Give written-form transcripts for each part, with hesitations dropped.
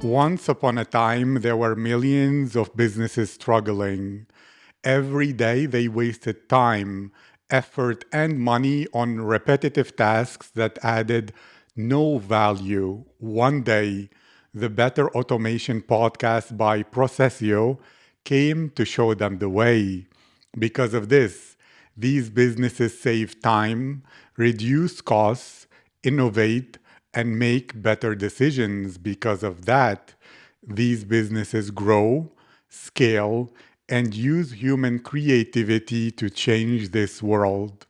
Once upon a time, there were millions of businesses struggling. Every day, they wasted time, effort, and money on repetitive tasks that added no value. One day, the Better Automation podcast by PROCESIO came to show them the way. Because of this, these businesses save time, reduce costs, innovate, and make better decisions. Because of that, these businesses grow, scale, and use human creativity to change this world.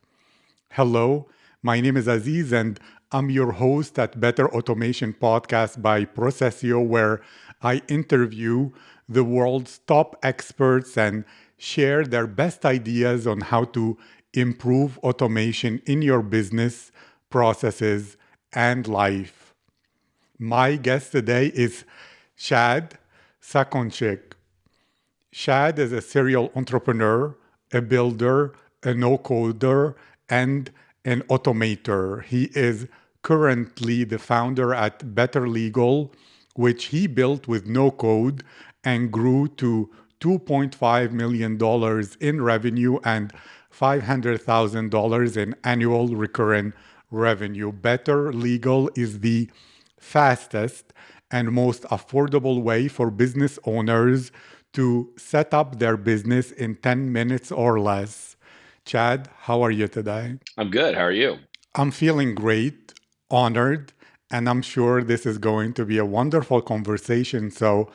Hello, my name is Aziz, and I'm your host at Better Automation Podcast by PROCESIO, where I interview the world's top experts and share their best ideas on how to improve automation in your business, processes, and life. My guest today is Shad Sakonchick. Shad is a serial entrepreneur, a builder, a no-coder, and an automator. He is currently the founder at BetterLegal, which he built with no code and grew to $2.5 million in revenue and $500,000 in annual recurring revenue. BetterLegal is the fastest and most affordable way for business owners to set up their business in 10 minutes or less. Chad, how are you today? I'm good. How are you? I'm feeling great, honored, and I'm sure this is going to be a wonderful conversation. So,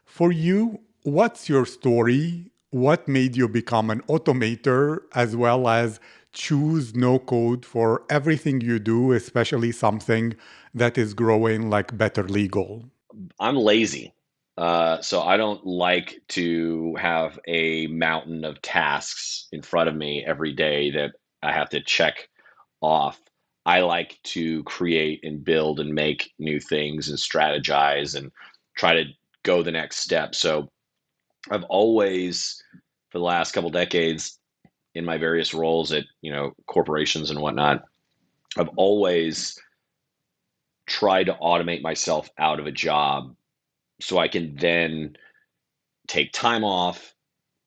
for you, what's your story? What made you become an automator as well as choose no code for everything you do, especially something that is growing like Better Legal? I'm lazy. So I don't like to have a mountain of tasks in front of me every day that I have to check off. I like to create and build and make new things and strategize and try to go the next step. So I've always, for the last couple decades, in my various roles at corporations and whatnot, I've always tried to automate myself out of a job so I can then take time off.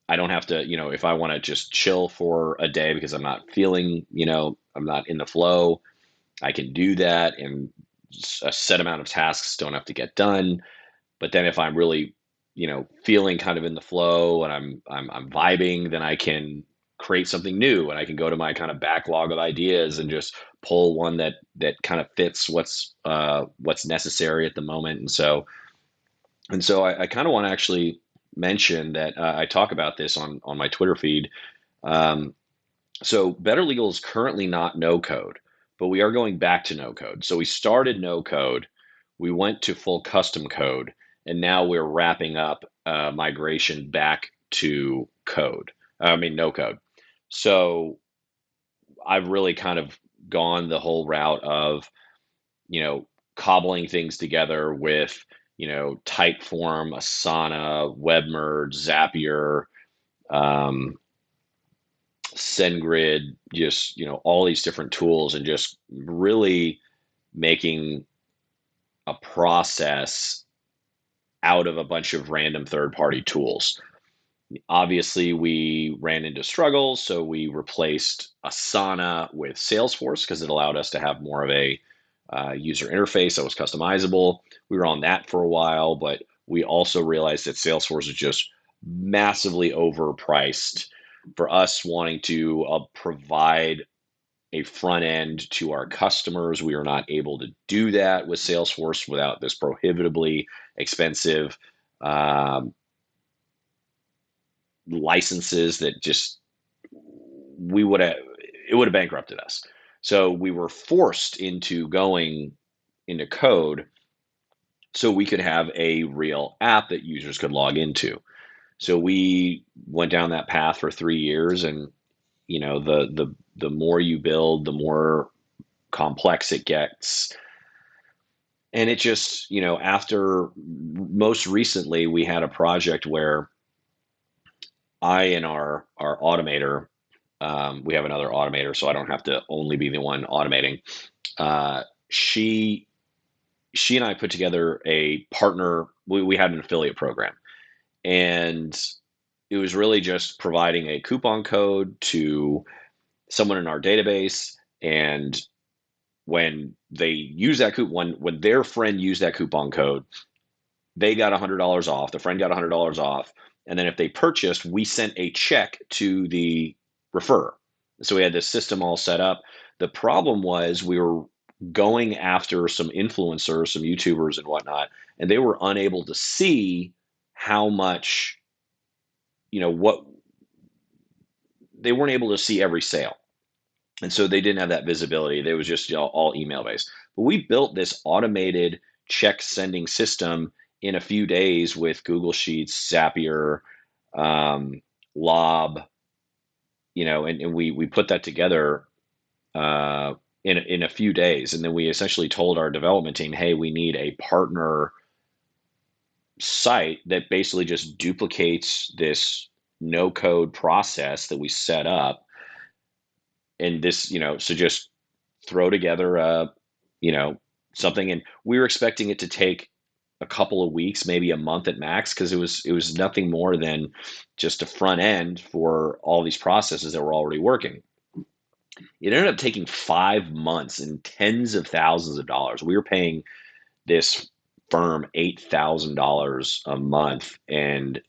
I don't have to, if I want to just chill for a day because I'm not feeling, I'm not in the flow, I can do that. And a set amount of tasks don't have to get done. But then if I'm really, feeling kind of in the flow and I'm vibing, then I can create something new and I can go to my kind of backlog of ideas and just pull one that kind of fits what's necessary at the moment. And so I kind of want to actually mention that I talk about this on my Twitter feed. Um, so Better Legal is currently not no code, but we are going back to no code. So we started no code, we went to full custom code, and now we're wrapping up migration back to code. I mean, no code. So I've really kind of gone the whole route of cobbling things together with, Typeform, Asana, WebMerge, Zapier, um, SendGrid, just, all these different tools and just really making a process out of a bunch of random third-party tools. Obviously, we ran into struggles, so we replaced Asana with Salesforce because it allowed us to have more of a user interface that was customizable. We were on that for a while, but we also realized that Salesforce is just massively overpriced for us wanting to provide a front end to our customers. We are not able to do that with Salesforce without this prohibitively expensive um, licenses that just we would have it would have bankrupted us. So we were forced into going into code so we could have a real app that users could log into. So we went down that path for 3 years, and the more you build, the more complex it gets. And it just, after most recently, we had a project where I and our automator, we have another automator, so I don't have to only be the one automating. She she and I put together a partner. We had an affiliate program, and it was really just providing a coupon code to someone in our database, and when they use that coupon, when their friend used that coupon code, they got $100 off. The friend got $100 off, and then if they purchased, we sent a check to the referrer. So we had this system all set up. The problem was we were going after some influencers, some YouTubers and whatnot, and they were unable to see how much, what they weren't able to see every sale. And so they didn't have that visibility. It was just all email based. But we built this automated check sending system in a few days with Google Sheets, Zapier, um, Lob, and we put that together in a few days. And then we essentially told our development team, hey, we need a partner site that basically just duplicates this no code process that we set up. And this, so just throw together you know, something. And we were expecting it to take a couple of weeks, maybe a month at max, because it was nothing more than just a front end for all these processes that were already working. It ended up taking 5 months and tens of thousands of dollars. We were paying this firm $8,000 a month, and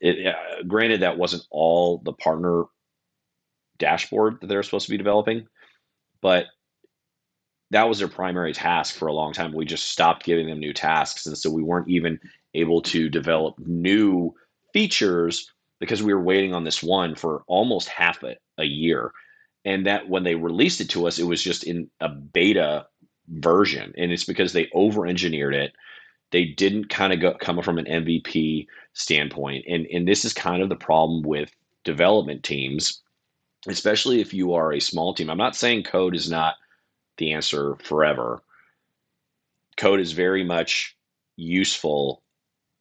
granted that wasn't all the partner dashboard that they're supposed to be developing, but that was their primary task for a long time. We just stopped giving them new tasks. And so we weren't even able to develop new features because we were waiting on this one for almost half a year. And that when they released it to us, it was just in a beta version. And it's because they over engineered it. They didn't kind of come from an MVP standpoint. And this is kind of the problem with development teams, especially if you are a small team. I'm not saying code is not the answer forever. Code is very much useful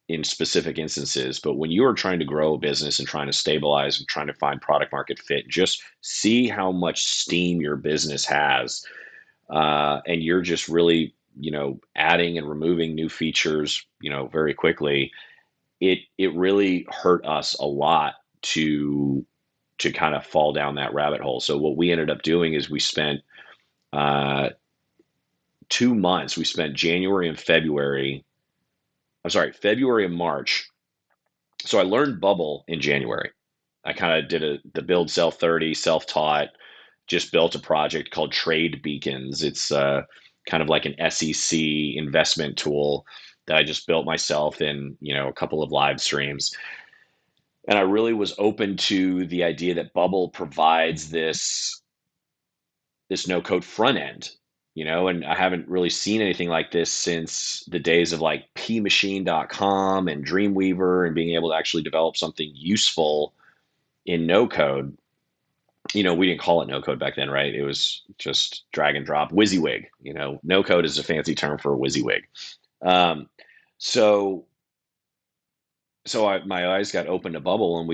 in specific instances, but when you are trying to grow a business and trying to stabilize and trying to find product market fit, just see how much steam your business has, and you're just really, adding and removing new features, very quickly. It really hurt us a lot to kind of fall down that rabbit hole. So what we ended up doing is we spent uh, 2 months. We spent January and February. I'm sorry, February and March. So I learned Bubble in January. I kind of did the build sell 30 self-taught, just built a project called Trade Beacons. It's kind of like an SEC investment tool that I just built myself in, a couple of live streams. And I really was open to the idea that Bubble provides this no code front end, and I haven't really seen anything like this since the days of like pmachine.com and Dreamweaver and being able to actually develop something useful in no code. We didn't call it no code back then, right? It was just drag and drop WYSIWYG. No code is a fancy term for a WYSIWYG. Um, so my eyes got open to Bubble, and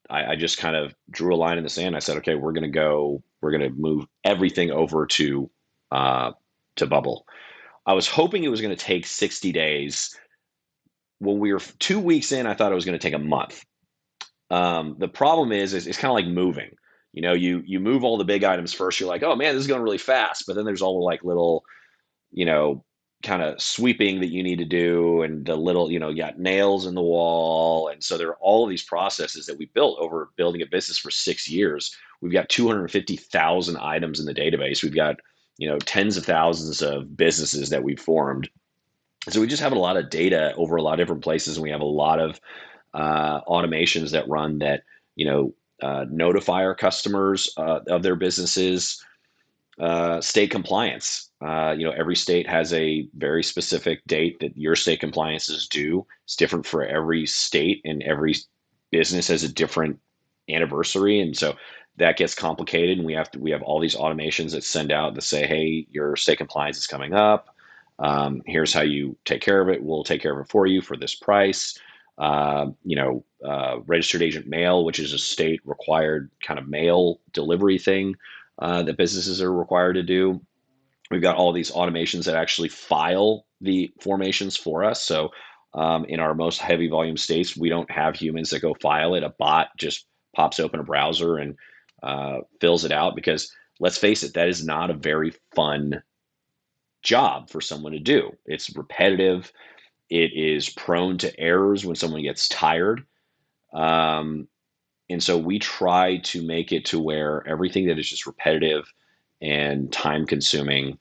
I just kind of drew a line in the sand. I said, okay, we're gonna move everything over uh, to Bubble. I was hoping it was going to take 60 days. When we were 2 weeks in, I thought it was going to take a month. The problem is it's kind of like moving. You move all the big items first. You're like, oh man, this is going really fast. But then there's all the like little, you know, kind of sweeping that you need to do, and the little, you got nails in the wall. And so there are all of these processes that we built over building a business for 6 years. We've got 250,000 items in the database. We've got, tens of thousands of businesses that we've formed. So we just have a lot of data over a lot of different places, and we have a lot of automations that run that, notify our customers of their businesses. State compliance. Every state has a very specific date that your state compliance is due. It's different for every state, and every business has a different anniversary, and so that gets complicated. And we have all these automations that send out that say, "Hey, your state compliance is coming up. Here's how you take care of it. We'll take care of it for you for this price." Registered agent mail, which is a state required kind of mail delivery thing that businesses are required to do. We've got all these automations that actually file the formations for us. So in our most heavy volume states, we don't have humans that go file it. A bot just pops open a browser and fills it out, because let's face it, that is not a very fun job for someone to do. It's repetitive. It is prone to errors when someone gets tired. Um, and so we try to make it to where everything that is just repetitive and time consuming,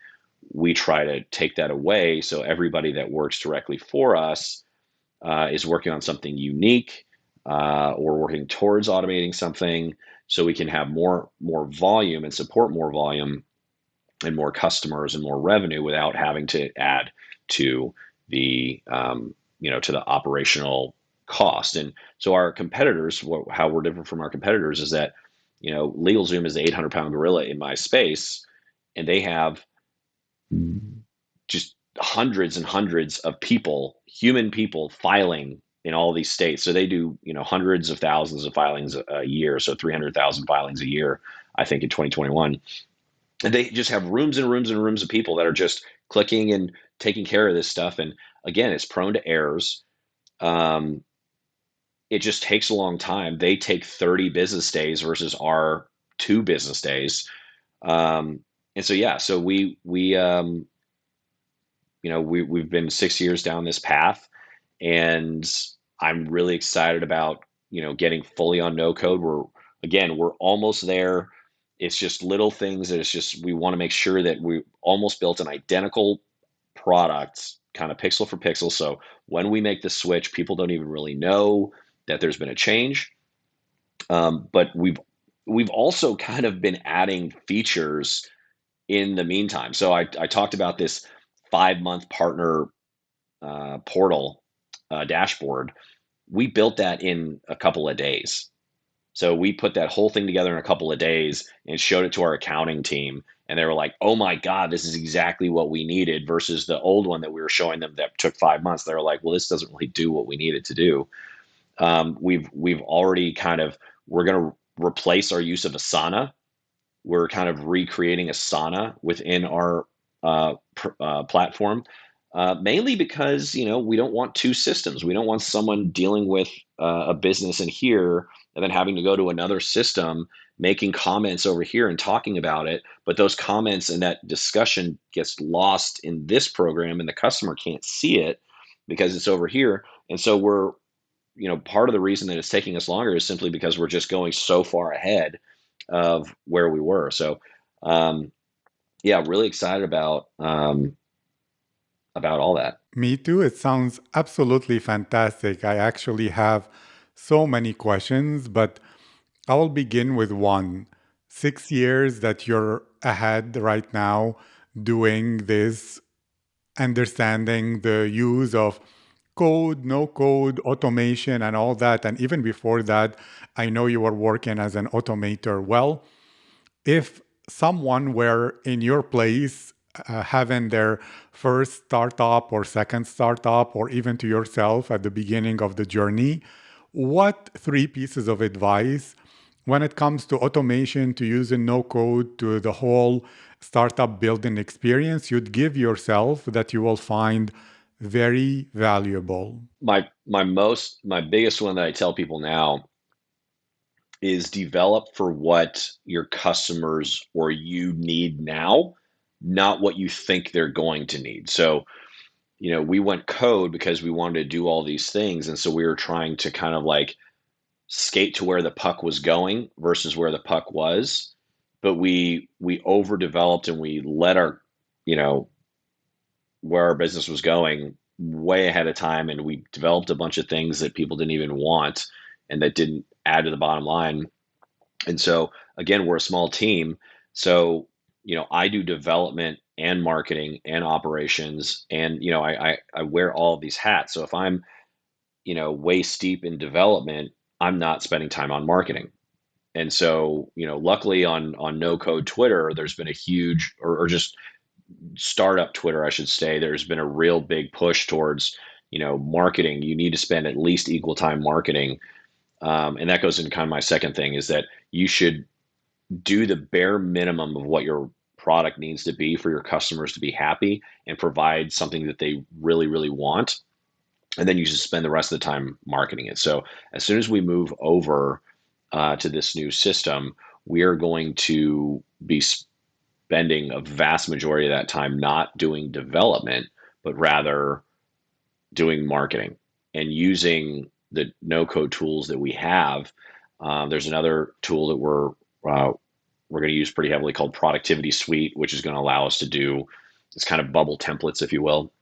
we try to take that away. So everybody that works directly for us is working on something unique, or working towards automating something, so we can have more volume and support more volume and more customers and more revenue without having to add to the to the operational cost. And so our competitors, how we're different from our competitors is that LegalZoom is the 800-pound gorilla in my space, and they have just hundreds and hundreds of people, human people, filing in all these states. So they do hundreds of thousands of filings a year, so 300,000 filings a year, I think, in 2021. And they just have rooms and rooms and rooms of people that are just clicking and taking care of this stuff. And again, it's prone to errors. Um, it just takes a long time. They take 30 business days versus our 2 business days. And so, yeah, so we've been 6 years down this path, and I'm really excited about, getting fully on no code. We're almost there. It's just little things that it's just, we want to make sure that we almost built an identical product, kind of pixel for pixel. So when we make the switch, people don't even really know that there's been a change. But we've also kind of been adding features in the meantime. So I talked about this 5-month partner portal dashboard. We built that in a couple of days. So we put that whole thing together in a couple of days and showed it to our accounting team. And they were like, oh my God, this is exactly what we needed, versus the old one that we were showing them that took 5 months. They were like, well, this doesn't really do what we need it to do. We've already we're going to replace our use of Asana. We're kind of recreating Asana within our platform, mainly because we don't want 2 systems. We don't want someone dealing with a business in here and then having to go to another system, making comments over here and talking about it. But those comments and that discussion gets lost in this program, and the customer can't see it because it's over here. And so we're part of the reason that it's taking us longer is simply because we're just going so far ahead of where we were. So, um, yeah, really excited about all that. Me too. It sounds absolutely fantastic. I actually have so many questions, but I will begin with one. 6 years that you're ahead right now doing this, understanding the use of code, no code, automation, and all that. And even before that, I know you were working as an automator. Well, if someone were in your place, having their first startup or second startup, or even to yourself at the beginning of the journey, what 3 pieces of advice when it comes to automation, to using no code, to the whole startup building experience you'd give yourself that you will find very valuable? My biggest one that I tell people now is develop for what your customers or you need now, not what you think they're going to need. So, we went code because we wanted to do all these things. And so we were trying to kind of like skate to where the puck was going versus where the puck was. But we overdeveloped, and we let our, you know, where our business was going way ahead of time, and we developed a bunch of things that people didn't even want and that didn't add to the bottom line. And so again, we're a small team. So, I do development and marketing and operations, and I wear all of these hats. So if I'm, waist deep in development, I'm not spending time on marketing. And so, luckily on no code Twitter, there's been a huge, or just startup Twitter, I should say, there's been a real big push towards, marketing. You need to spend at least equal time marketing. And that goes into kind of my second thing, is that you should do the bare minimum of what your product needs to be for your customers to be happy and provide something that they really, really want. And then you just spend the rest of the time marketing it. So as soon as we move over to this new system, we are going to be spending a vast majority of that time not doing development, but rather doing marketing and using the no code tools that we have. There's another tool that we're going to use pretty heavily called Productivity Suite, which is going to allow us to do this kind of bubble templates, if you will.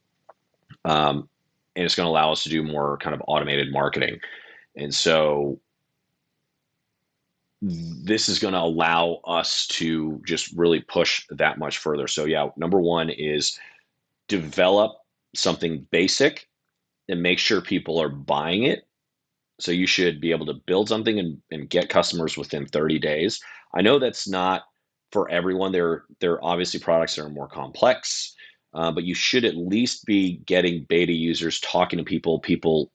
And it's going to allow us to do more kind of automated marketing. And so this is going to allow us to just really push that much further. So yeah, number one is develop something basic and make sure people are buying it. So you should be able to build something and get customers within 30 days. I know that's not for everyone. There are obviously products that are more complex, but you should at least be getting beta users, talking to people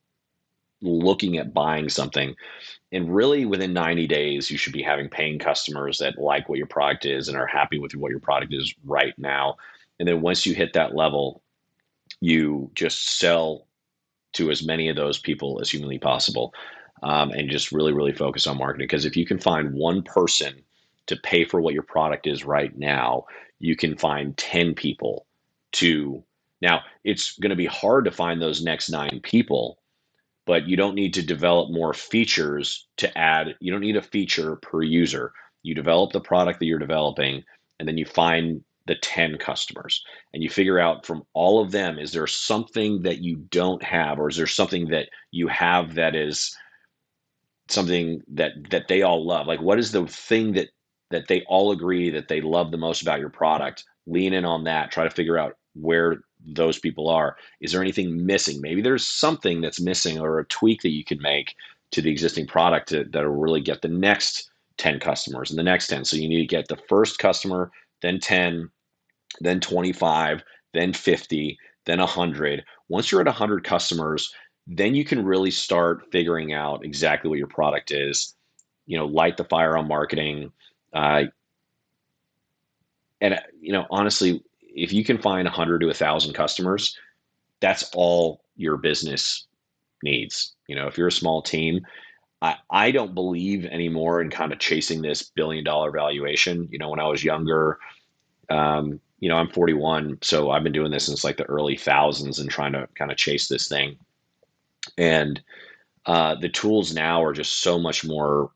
looking at buying something. And really within 90 days, you should be having paying customers that like what your product is and are happy with what your product is right now. And then once you hit that level, you just sell to as many of those people as humanly possible, and just really, really focus on marketing. Because if you can find one person to pay for what your product is right now, you can find 10 people to. Now, it's going to be hard to find those next 9 people, but you don't need to develop more features to add. You don't need a feature per user. You develop the product that you're developing, and then you find the 10 customers and you figure out from all of them, is there something that you don't have, or is there something that you have that is something that they all love? Like, what is the thing that they all agree that they love the most about your product? Lean in on that. Try to figure out where those people are. Is there anything missing? Maybe there's something that's missing or a tweak that you can make to the existing product that'll really get the next 10 customers and the next 10. So you need to get the first customer, then 10, then 25, then 50, then 100. Once you're at 100 customers, then you can really start figuring out exactly what your product is. Light the fire on marketing. And honestly, if you can find 100 to 1,000 customers, that's all your business needs. If you're a small team, I don't believe anymore in kind of chasing this $1 billion valuation. When I was younger, I'm 41, so I've been doing this since like the early thousands and trying to kind of chase this thing. And the tools now are just so much more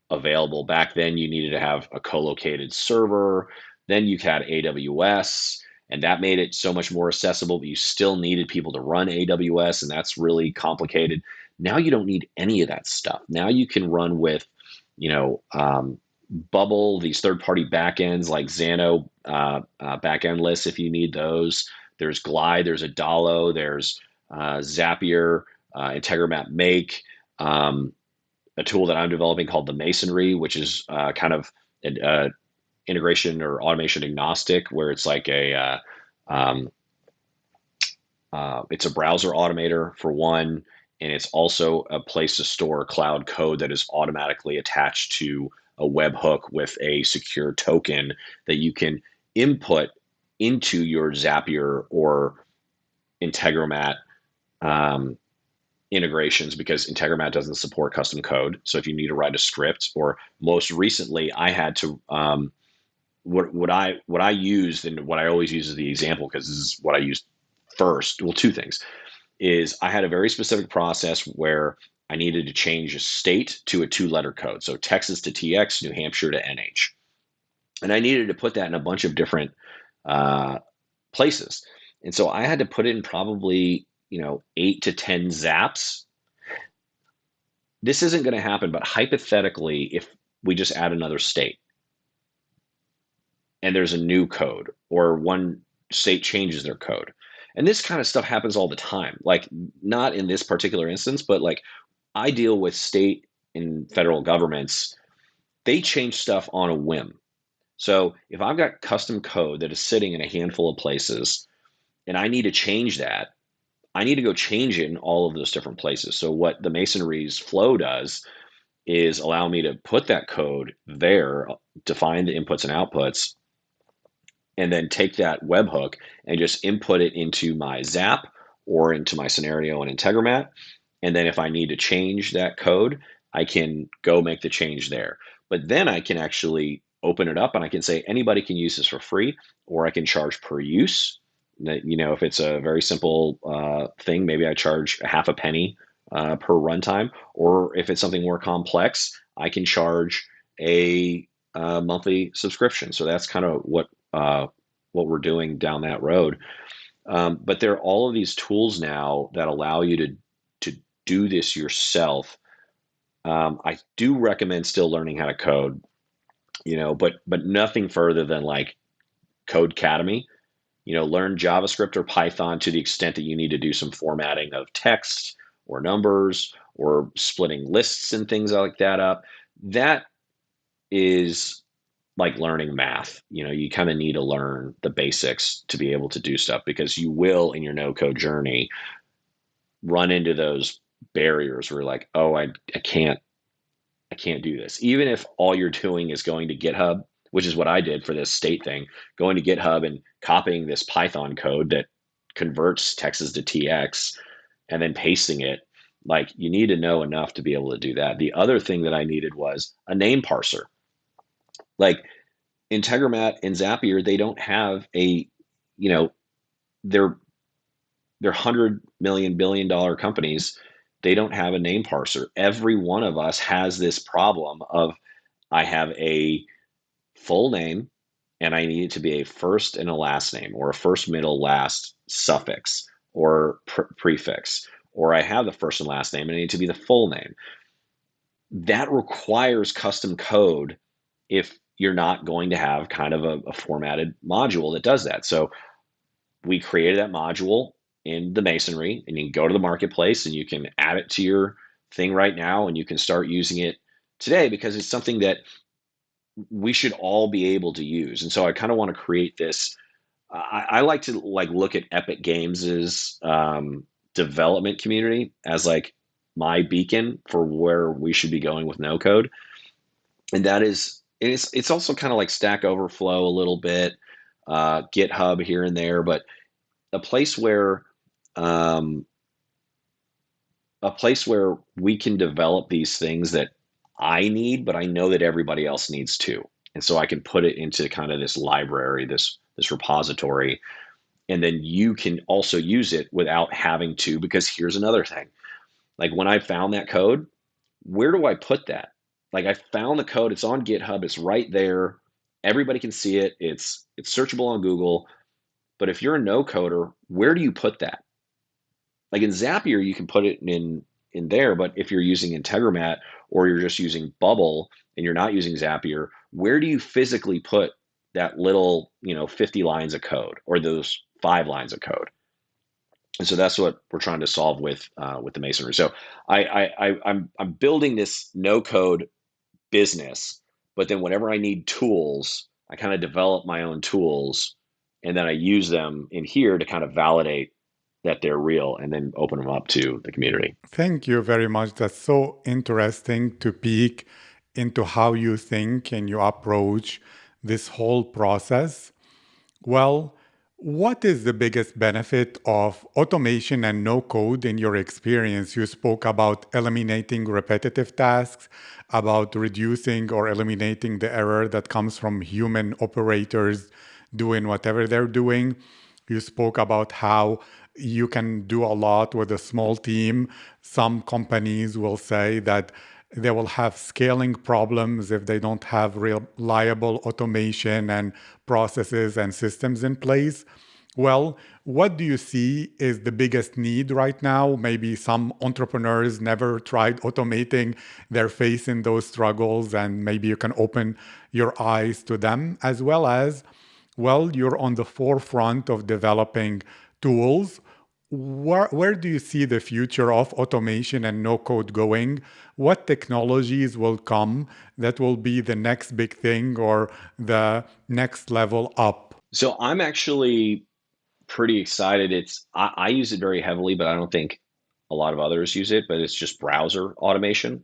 available. Back then, you needed to have a co-located server. Then you had AWS, and that made it so much more accessible, but you still needed people to run AWS, and that's really complicated. Now you don't need any of that stuff. Now you can run with, Bubble, these third-party backends like Xano backend lists if you need those. There's Glide, there's Adalo, there's Zapier, Integromat Make, a tool that I'm developing called the Masonry, which is kind of an integration or automation agnostic, where it's like it's a browser automator for one, and it's also a place to store cloud code that is automatically attached to a webhook with a secure token that you can input into your Zapier or Integromat integrations, because Integromat doesn't support custom code. So if you need to write a script, or most recently, I had to what I used, and what I always use as the example, because this is what I used first. Well, two things is I had a very specific process where I needed to change a state to a 2-letter code. So Texas to TX, New Hampshire to NH. And I needed to put that in a bunch of different places. And so I had to put it in probably, 8 to 10 zaps. This isn't going to happen, but hypothetically, if we just add another state and there's a new code, or one state changes their code, and this kind of stuff happens all the time, like not in this particular instance, but like I deal with state and federal governments. They change stuff on a whim. So if I've got custom code that is sitting in a handful of places and I need to change that, I need to go change it in all of those different places. So what the Masonry's flow does is allow me to put that code there, define the inputs and outputs, and then take that webhook and just input it into my Zap or into my scenario in Integromat. And then if I need to change that code, I can go make the change there. But then I can actually open it up and I can say anybody can use this for free, or I can charge per use. If it's a very simple thing, maybe I charge a half a penny per runtime. Or if it's something more complex, I can charge a monthly subscription. So that's kind of what we're doing down that road. But there are all of these tools now that allow you to do this yourself. I do recommend still learning how to code, but nothing further than like Codecademy. Learn JavaScript or Python to the extent that you need to do some formatting of text or numbers or splitting lists and things like that up. That is like learning math. You kind of need to learn the basics to be able to do stuff, because you will in your no code journey run into those barriers where you're like, oh, I can't do this. Even if all you're doing is going to GitHub, which is what I did for this state thing, going to GitHub and copying this Python code that converts texts to TX and then pasting it. Like, you need to know enough to be able to do that. The other thing that I needed was a name parser. Like, Integromat and Zapier, they don't have you know, they're 100 million billion dollar companies. They don't have a name parser. Every one of us has this problem of, I have a full name and I need it to be a first and a last name, or a first, middle, last suffix or prefix, or I have the first and last name and I need it to be the full name. That requires custom code if you're not going to have kind of a formatted module that does that. So we created that module in the Masonry, and you can go to the marketplace and you can add it to your thing right now, and you can start using it today, because it's something that we should all be able to use. And so I kind of want to create this. I like to like look at Epic Games's development community as like my beacon for where we should be going with no code. And that is, it's also kind of like Stack Overflow a little bit, GitHub here and there, but a place where um, a place where we can develop these things that I need, but I know that everybody else needs too. And so I can put it into kind of this library, this repository, and then you can also use it without having to. Because here's another thing: like, when I found that code, where do I put that? Like, I found the code, it's on GitHub, it's right there, everybody can see it, it's searchable on Google. But if you're a no coder, where do you put that? Like, in Zapier, you can put it in there, but if you're using Integromat or you're just using Bubble and you're not using Zapier, where do you physically put that little, 50 lines of code, or those 5 lines of code? And so that's what we're trying to solve with the Masonry. So I'm building this no code business, but then whenever I need tools, I kind of develop my own tools, and then I use them in here to kind of validate that they're real, and then open them up to the community. Thank you very much. That's so interesting to peek into how you think and you approach this whole process. Well, what is the biggest benefit of automation and no code in your experience? You spoke about eliminating repetitive tasks, about reducing or eliminating the error that comes from human operators doing whatever they're doing. You spoke about how you can do a lot with a small team. Some companies will say that they will have scaling problems if they don't have reliable automation and processes and systems in place. Well, what do you see is the biggest need right now? Maybe some entrepreneurs never tried automating, they're facing those struggles, and maybe you can open your eyes to them, as well as, well, you're on the forefront of developing tools. Where do you see the future of automation and no code going? What technologies will come that will be the next big thing or the next level up? So I'm actually pretty excited. I use it very heavily, but I don't think a lot of others use it. But it's just browser automation.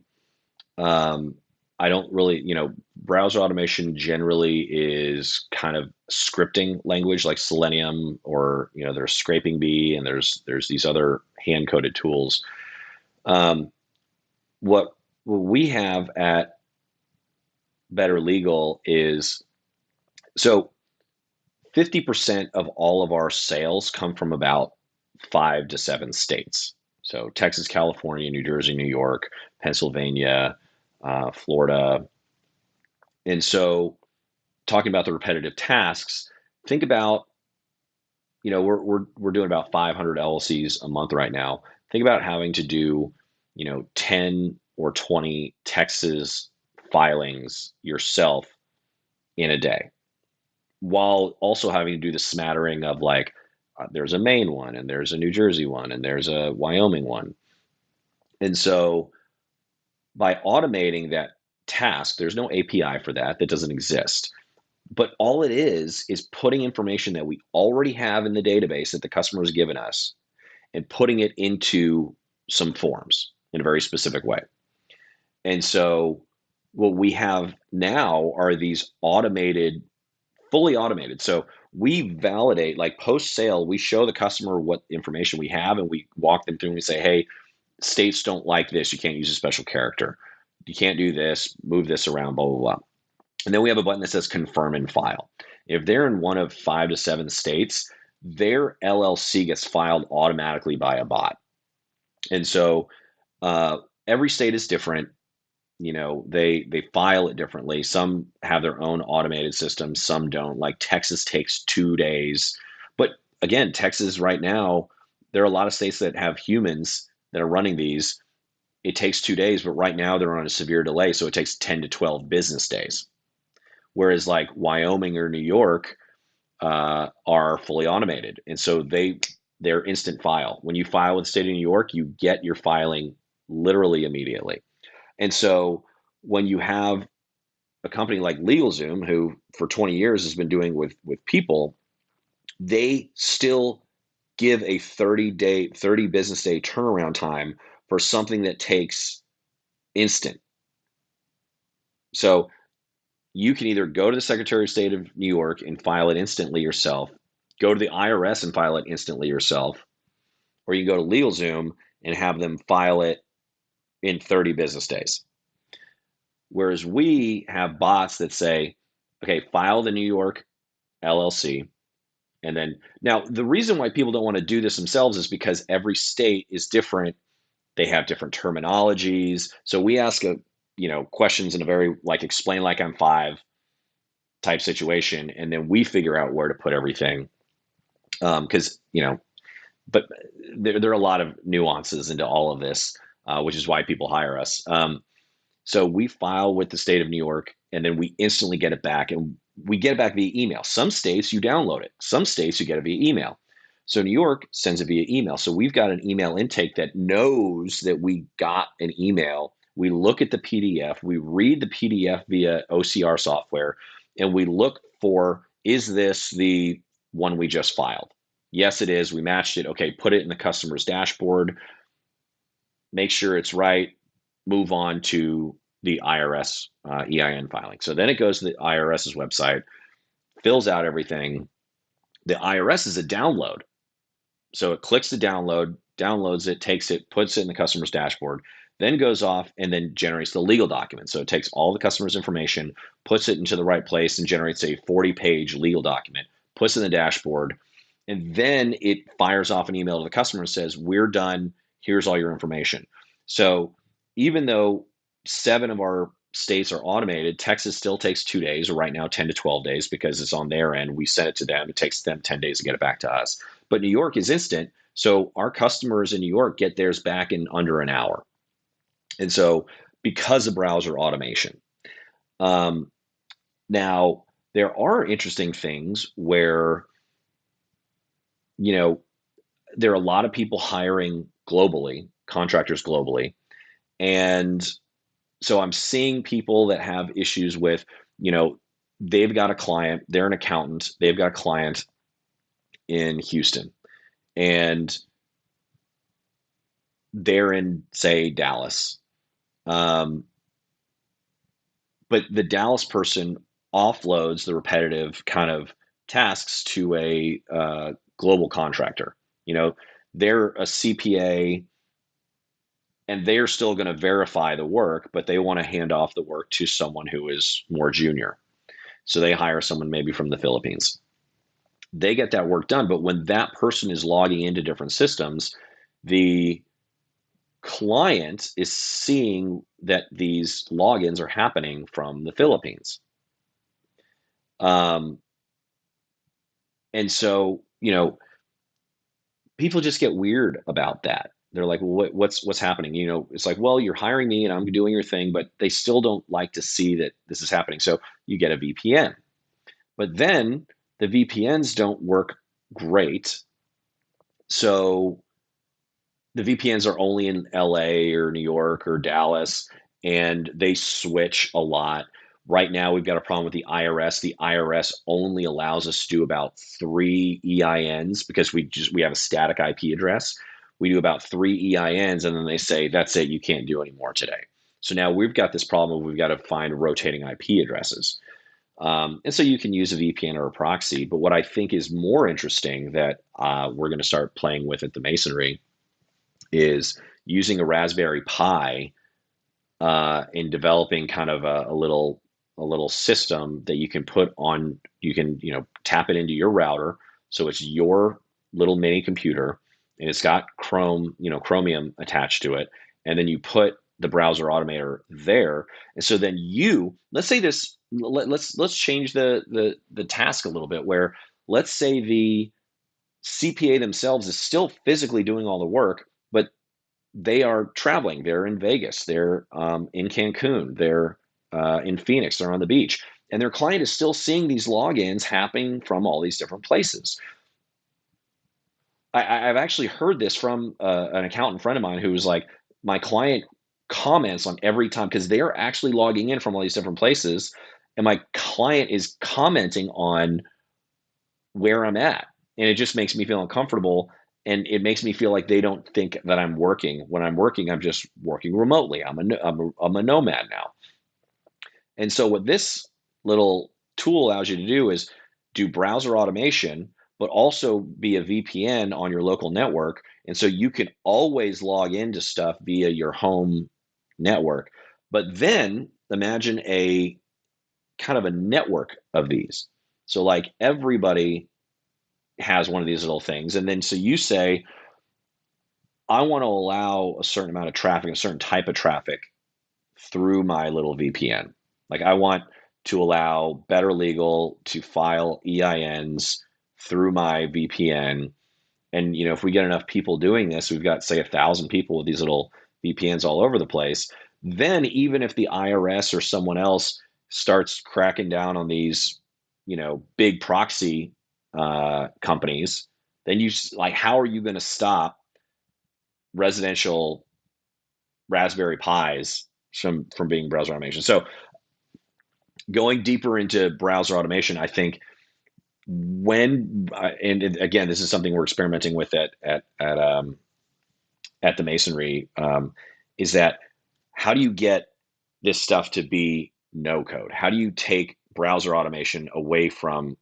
Um, I don't really, browser automation generally is kind of scripting language like Selenium, or there's scraping bee, and there's these other hand coded tools. Um, what we have at BetterLegal is, so 50% of all of our sales come from about 5 to 7 states. So Texas, California, New Jersey, New York, Pennsylvania, Florida. And so, talking about the repetitive tasks, think about, we're doing about 500 LLCs a month right now. Think about having to do, 10 or 20 Texas filings yourself in a day, while also having to do the smattering of, like, there's a Maine one, and there's a New Jersey one, and there's a Wyoming one. And so, by automating that task, there's no API for that. That doesn't exist. But all it is putting information that we already have in the database that the customer has given us, and putting it into some forms in a very specific way. And so, what we have now are these automated, fully automated. So we validate, like, post sale, we show the customer what information we have, and we walk them through and we say, hey, states don't like this. You can't use a special character. You can't do this, move this around, blah, blah, blah. And then we have a button that says confirm and file. If they're in one of 5 to 7 states, their LLC gets filed automatically by a bot. And so, uh, every state is different. They file it differently. Some have their own automated system, some don't. Like, Texas takes 2 days. But again, Texas right now, there are a lot of states that have humans that are running these. It takes 2 days, but right now they're on a severe delay, so it takes 10 to 12 business days. Whereas, like, Wyoming or New York are fully automated, and so they're instant file. When you file with the state of New York, you get your filing literally immediately. And so, when you have a company like LegalZoom, who for 20 years has been doing with people, they still give a 30 business day turnaround time for something that takes instant. So you can either go to the Secretary of State of New York and file it instantly yourself, go to the IRS and file it instantly yourself, or you can go to LegalZoom and have them file it in 30 business days. Whereas we have bots that say, okay, file the New York LLC. And then, now, the reason why people don't want to do this themselves is because every state is different. They have different terminologies. So we ask questions in a very, like, explain like I'm five type situation, and then we figure out where to put everything. Because, but there are a lot of nuances into all of this, which is why people hire us. So we file with the state of New York, and then we instantly get it back, and we get it back via email. Some states you download it. Some states you get it via email. So New York sends it via email. So we've got an email intake that knows that we got an email. We look at the PDF, we read the PDF via OCR software, and we look for, is this the one we just filed? Yes, it is. We matched it. Okay, put it in the customer's dashboard, make sure it's right, move on to the IRS EIN filing. So then it goes to the IRS's website, fills out everything. The IRS is a download. So it clicks to download, downloads it, takes it, puts it in the customer's dashboard, then goes off and then generates the legal document. So it takes all the customer's information, puts it into the right place, and generates a 40-page legal document, puts it in the dashboard, and then it fires off an email to the customer and says, we're done. Here's all your information. So even though 7 of our states are automated, Texas still takes 2 days, or right now 10 to 12 days, because it's on their end. We send it to them. It takes them 10 days to get it back to us. But New York is instant. So our customers in New York get theirs back in under an hour. And so, because of browser automation. Um, Now, there are interesting things where, you know, there are a lot of people hiring globally, contractors globally. And so I'm seeing people that have issues with, they've got a client, they're an accountant, they've got a client in Houston, and they're in, say, Dallas. Um, but the Dallas person offloads the repetitive kind of tasks to a global contractor. You know, they're a CPA and they're still going to verify the work, but they want to hand off the work to someone who is more junior. So they hire someone maybe from the Philippines. They get that work done, but when that person is logging into different systems, the client is seeing that these logins are happening from the Philippines. Um, and so, people just get weird about that. They're like, well, what's happening? It's like, well, you're hiring me and I'm doing your thing, but they still don't like to see that this is happening. So you get a VPN. But then the VPNs don't work great. So the VPNs are only in LA or New York or Dallas, and they switch a lot. Right now, we've got a problem with the IRS. The IRS only allows us to do about 3 EINs because we have a static IP address. We do about 3 EINs, and then they say that's it. You can't do any more today. So now we've got this problem. We've got to find rotating IP addresses. And so you can use a VPN or a proxy. But what I think is more interesting that we're going to start playing with at the Masonry is using a Raspberry Pi in developing kind of a little system that you can put on. You can tap it into your router, so it's your little mini computer, and it's got Chromium attached to it, and then you put the browser automator there, and so then let's say this. Let's change the task a little bit. Where let's say the CPA themselves is still physically doing all the work, but they are traveling. They're in Vegas. They're in Cancun. They're in Phoenix. They're on the beach. And their client is still seeing these logins happening from all these different places. I've actually heard this from an accountant friend of mine who was like, my client comments on every time because they're actually logging in from all these different places. And my client is commenting on where I'm at. And it just makes me feel uncomfortable. And it makes me feel like they don't think that I'm working. When I'm working, I'm just working remotely. I'm a nomad now. And so what this little tool allows you to do is do browser automation, but also be a VPN on your local network. And so you can always log into stuff via your home network. But then imagine a kind of a network of these. So like everybody has one of these little things. And then so you say, I want to allow a certain amount of traffic, a certain type of traffic through my little VPN. Like I want to allow BetterLegal to file EINs through my VPN. And if we get enough people doing this, we've got say 1,000 people with these little VPNs all over the place. Then even if the IRS or someone else starts cracking down on these, big proxy companies, then how are you going to stop residential Raspberry Pis from being browser automation? So going deeper into browser automation, I think and again, this is something we're experimenting with at the Masonry, is that how do you get this stuff to be no code? How do you take browser automation away from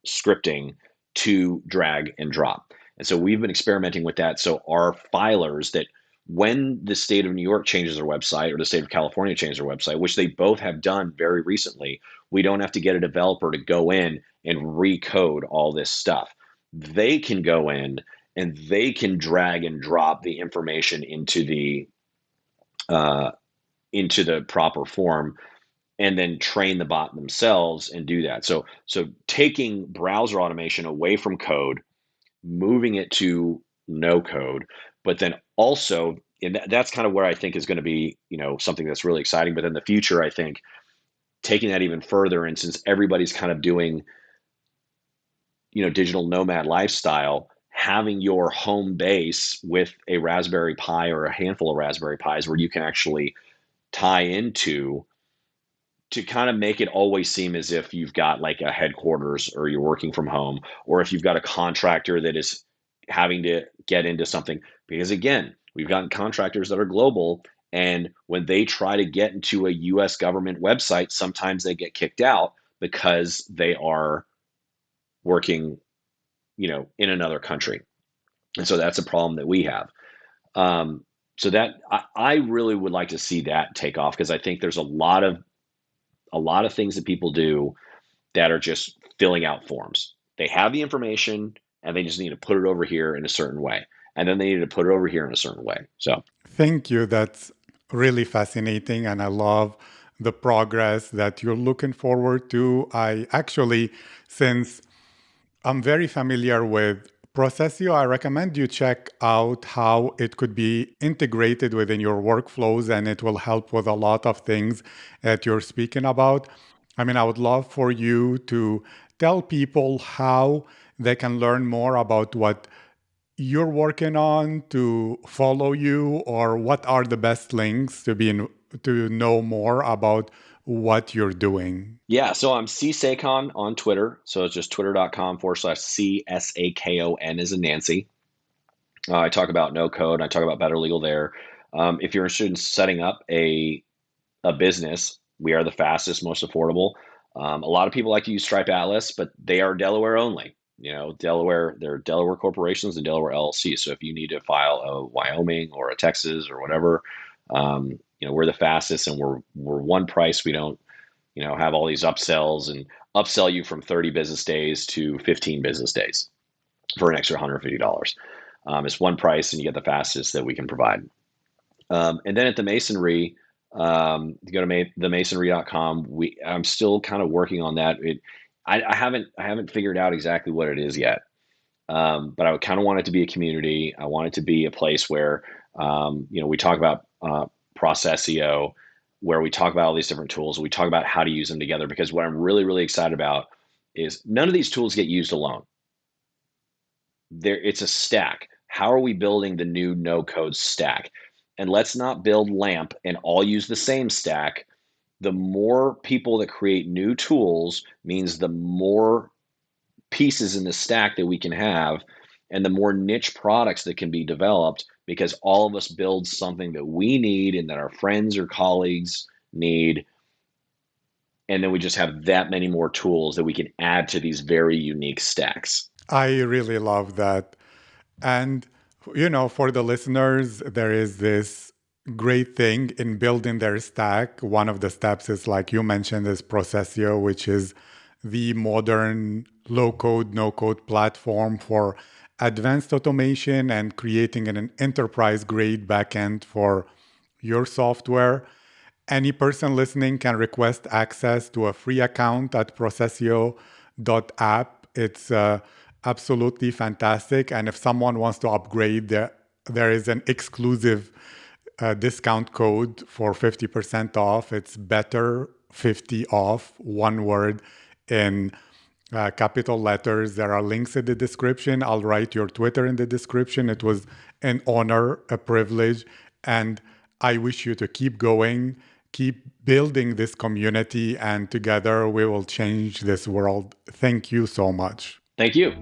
scripting to drag and drop? And so we've been experimenting with that. So our filers that when the state of New York changes their website or the state of California changes their website, which they both have done very recently, we don't have to get a developer to go in and recode all this stuff. They can go in and they can drag and drop the information uh, into the proper form and then train the bot themselves and do that. So taking browser automation away from code, moving it to no code, but then also, and that's kind of where I think is going to be, something that's really exciting. But in the future, I think taking that even further, and since everybody's kind of doing, digital nomad lifestyle, having your home base with a Raspberry Pi or a handful of Raspberry Pis where you can actually tie into to kind of make it always seem as if you've got like a headquarters or you're working from home, or if you've got a contractor that is having to get into something. Because again, we've gotten contractors that are global And when they try to get into a US government website, sometimes they get kicked out because they are working, in another country. And so that's a problem that we have. Um, so that I really would like to see that take off because I think there's a lot of things that people do that are just filling out forms. They have the information and they just need to put it over here in a certain way. And then they need to put it over here in a certain way. So, Thank you. That's really fascinating. And I love the progress that you're looking forward to. I actually, since I'm very familiar with PROCESIO, I recommend you check out how it could be integrated within your workflows and it will help with a lot of things that you're speaking about. I mean, I would love for you to tell people how they can learn more about what you're working on to follow you, or what are the best links to know more about what you're doing. yeah, so I'm CSACON on Twitter. So it's just twitter.com/CSAKON as in Nancy. I talk about no code. I talk about BetterLegal there. If you're interested in setting up a business, we are the fastest, most affordable. A lot of people like to use Stripe Atlas, but they are Delaware only. Delaware, they're Delaware corporations and Delaware LLC. So if you need to file a Wyoming or a Texas or whatever, we're the fastest and we're one price. We don't, have all these upsells and upsell you from 30 business days to 15 business days for an extra $150. It's one price and you get the fastest that we can provide. And then at the Masonry, you go to themasonry.com. I'm still kind of working on that. I haven't figured out exactly what it is yet. But I would kind of want it to be a community. I want it to be a place where, we talk about PROCESIO, where we talk about all these different tools. We talk about how to use them together because what I'm really, really excited about is none of these tools get used alone. It's a stack. How are we building the new no code stack? And let's not build LAMP and all use the same stack. The more people that create new tools means the more pieces in the stack that we can have and the more niche products that can be developed because all of us build something that we need and that our friends or colleagues need. And then we just have that many more tools that we can add to these very unique stacks. I really love that. And, for the listeners, there is this great thing in building their stack. One of the steps is, like you mentioned, is PROCESIO, which is the modern low code, no code platform for advanced automation and creating an enterprise grade backend for your software. Any person listening can request access to a free account at procesio.app. It's absolutely fantastic. And if someone wants to upgrade, there is an exclusive discount code for 50% off. It's better 50 off, one word in capital letters. There are links in the description. I'll write your Twitter in the description. It was an honor, a privilege, and I wish you to keep going, keep building this community, and together we will change this world. Thank you so much. Thank you.